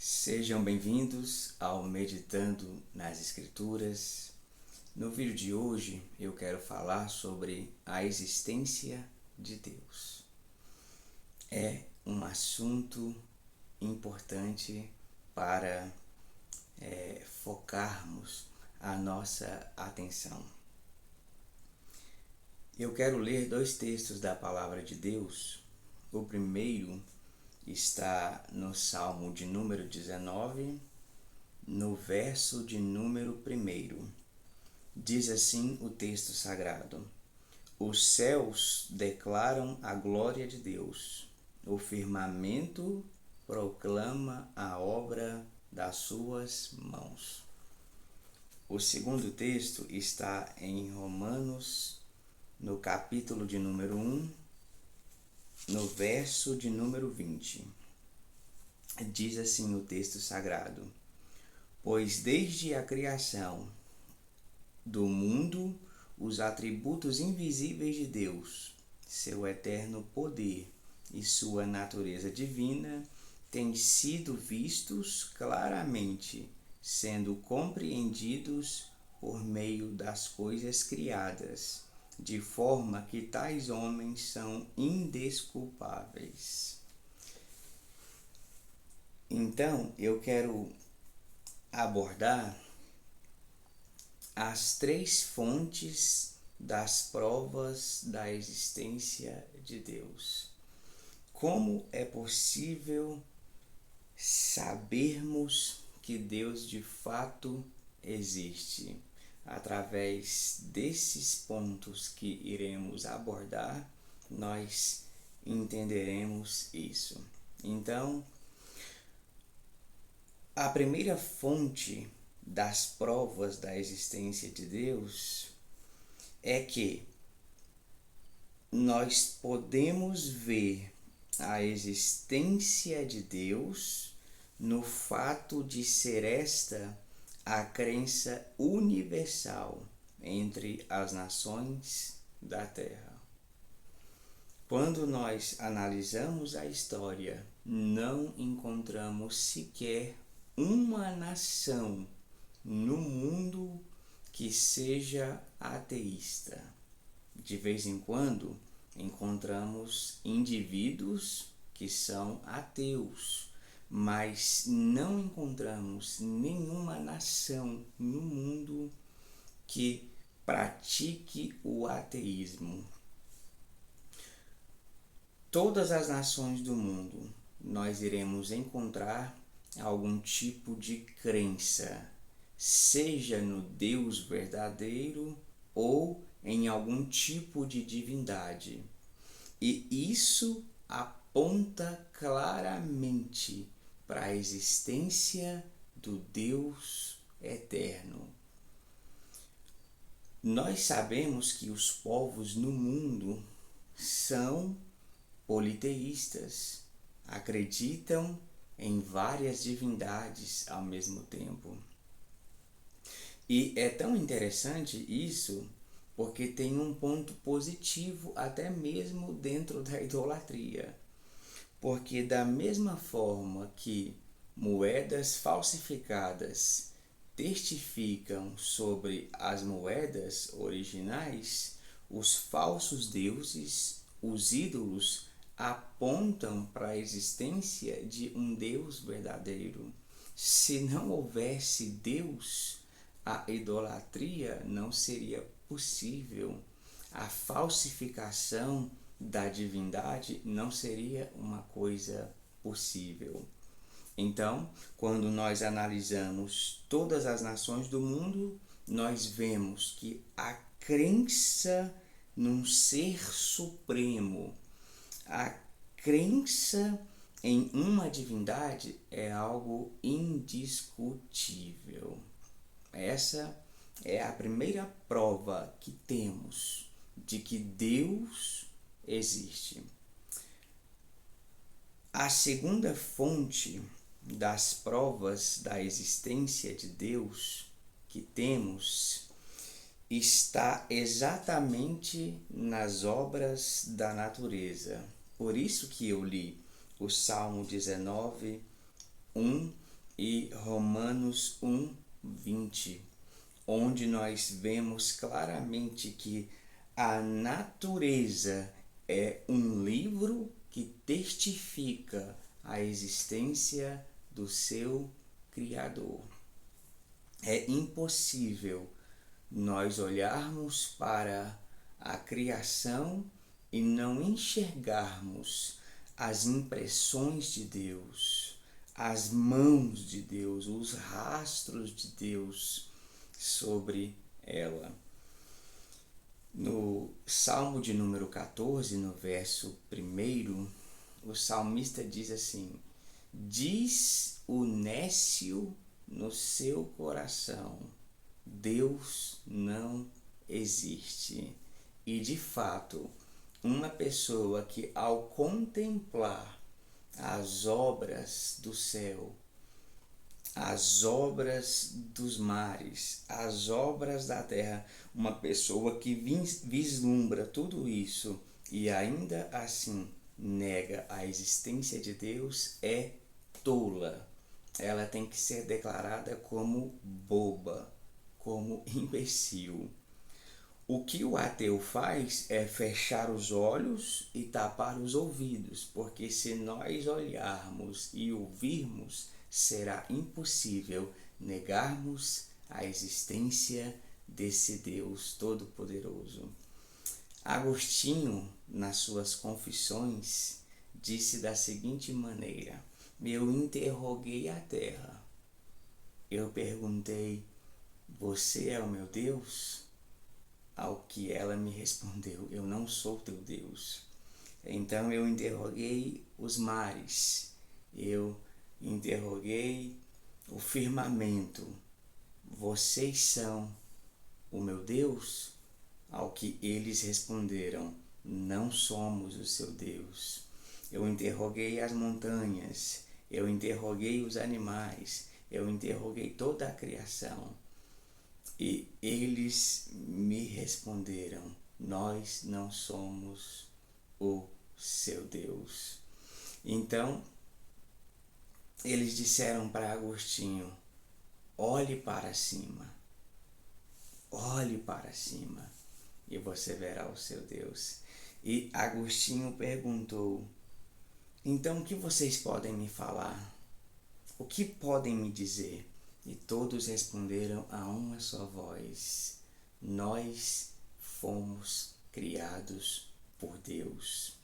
Sejam bem-vindos ao Meditando nas Escrituras. No vídeo de hoje eu quero falar sobre a existência de Deus. É um assunto importante para focarmos a nossa atenção. Eu quero ler dois textos da Palavra de Deus. O primeiro está no Salmo de número 19, no verso de número 1. Diz assim o texto sagrado: Os céus declaram a glória de Deus, o firmamento proclama a obra das suas mãos. O segundo texto está em Romanos, no capítulo de número 1, no verso de número 20. Diz assim o texto sagrado: Pois desde a criação do mundo, os atributos invisíveis de Deus, seu eterno poder e sua natureza divina, têm sido vistos claramente, sendo compreendidos por meio das coisas criadas, de forma que tais homens são indesculpáveis. Então, eu quero abordar as três fontes das provas da existência de Deus. Como é possível sabermos que Deus de fato existe? Através desses pontos que iremos abordar, nós entenderemos isso. Então, a primeira fonte das provas da existência de Deus é que nós podemos ver a existência de Deus no fato de ser esta a crença universal entre as nações da Terra. Quando nós analisamos a história, não encontramos sequer uma nação no mundo que seja ateísta. De vez em quando encontramos indivíduos que são ateus, mas não encontramos nenhuma nação no mundo que pratique o ateísmo. Todas as nações do mundo nós iremos encontrar algum tipo de crença, seja no Deus verdadeiro ou em algum tipo de divindade. E isso aponta claramente para a existência do Deus eterno. Nós sabemos que os povos no mundo são politeístas, acreditam em várias divindades ao mesmo tempo. E é tão interessante isso, porque tem um ponto positivo até mesmo dentro da idolatria. Porque da mesma forma que moedas falsificadas testificam sobre as moedas originais, os falsos deuses, os ídolos, apontam para a existência de um Deus verdadeiro. Se não houvesse Deus, a idolatria não seria possível. A falsificação da divindade não seria uma coisa possível. Então, quando nós analisamos todas as nações do mundo, nós vemos que a crença num ser supremo, a crença em uma divindade é algo indiscutível. Essa é a primeira prova que temos de que Deus existe. A segunda fonte das provas da existência de Deus que temos está exatamente nas obras da natureza. Por isso que eu li o Salmo 19, 1 e Romanos 1:20, onde nós vemos claramente que a natureza é um livro que testifica a existência do seu Criador. É impossível nós olharmos para a criação e não enxergarmos as impressões de Deus, as mãos de Deus, os rastros de Deus sobre ela. No Salmo de número 14, no verso 1, o salmista diz assim: diz o nécio no seu coração, Deus não existe. E de fato, uma pessoa que ao contemplar as obras do céu, as obras dos mares, as obras da terra, uma pessoa que vislumbra tudo isso e ainda assim nega a existência de Deus é tola. Ela tem que ser declarada como boba, como imbecil. O que o ateu faz é fechar os olhos e tapar os ouvidos, porque se nós olharmos e ouvirmos, será impossível negarmos a existência desse Deus Todo-Poderoso. Agostinho, nas suas confissões, disse da seguinte maneira: eu interroguei a terra. Eu perguntei: você é o meu Deus? Ao que ela me respondeu: eu não sou teu Deus. Então eu interroguei os mares, eu interroguei o firmamento: vocês são o meu Deus? Ao que eles responderam: não somos o seu Deus. Eu interroguei as montanhas, eu interroguei os animais, eu interroguei toda a criação. E eles me responderam: nós não somos o seu Deus. Então, eles disseram para Agostinho: olhe para cima, olhe para cima, e você verá o seu Deus. E Agostinho perguntou: então o que vocês podem me falar? O que podem me dizer? E todos responderam a uma só voz: nós fomos criados por Deus.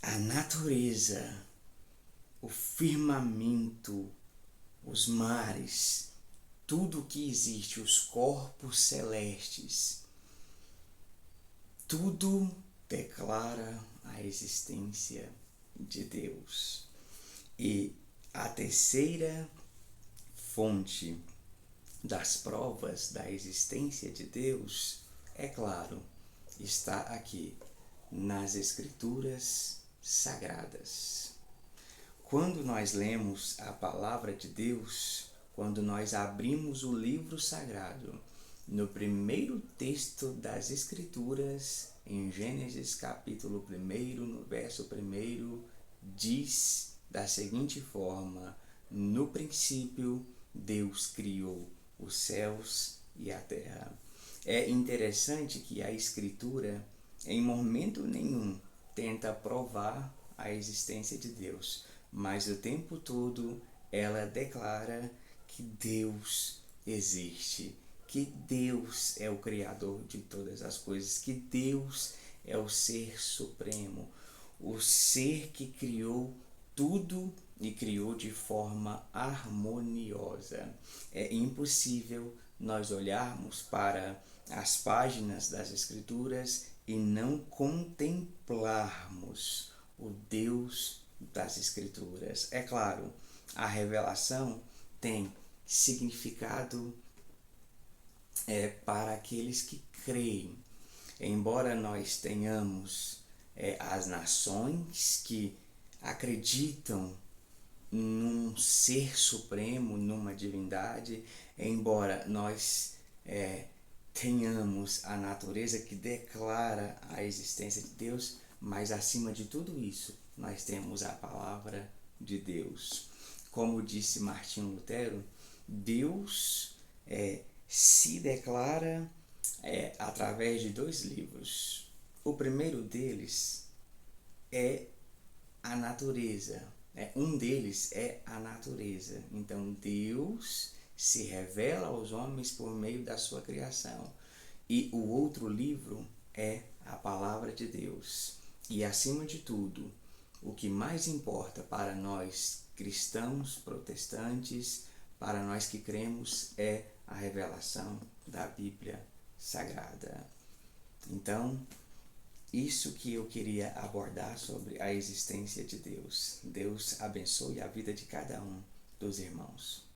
A natureza, o firmamento, os mares, tudo que existe, os corpos celestes, tudo declara a existência de Deus. E a terceira fonte das provas da existência de Deus, é claro, está aqui nas Escrituras Sagradas. Quando nós lemos a palavra de Deus, quando nós abrimos o livro sagrado, no primeiro texto das Escrituras, em Gênesis capítulo 1, no verso 1, diz da seguinte forma: no princípio, Deus criou os céus e a terra. É interessante que a Escritura, em momento nenhum, tenta provar a existência de Deus, mas o tempo todo ela declara que Deus existe, que Deus é o Criador de todas as coisas, que Deus é o Ser Supremo, o Ser que criou tudo e criou de forma harmoniosa. É impossível nós olharmos para as páginas das Escrituras e não contemplarmos o Deus das Escrituras. É claro, a revelação tem significado para aqueles que creem. Embora nós tenhamos as nações que acreditam num ser supremo, numa divindade, embora nós tenhamos a natureza que declara a existência de Deus, mas acima de tudo isso, nós temos a palavra de Deus. como disse Martinho Lutero, Deus se declara através de dois livros. O primeiro deles é a natureza. Um deles é a natureza. Então Deus se revela aos homens por meio da sua criação. E o outro livro é a palavra de Deus. E acima de tudo, o que mais importa para nós cristãos, protestantes, para nós que cremos, é a revelação da Bíblia Sagrada. Então, isso que eu queria abordar sobre a existência de Deus. Deus abençoe a vida de cada um dos irmãos.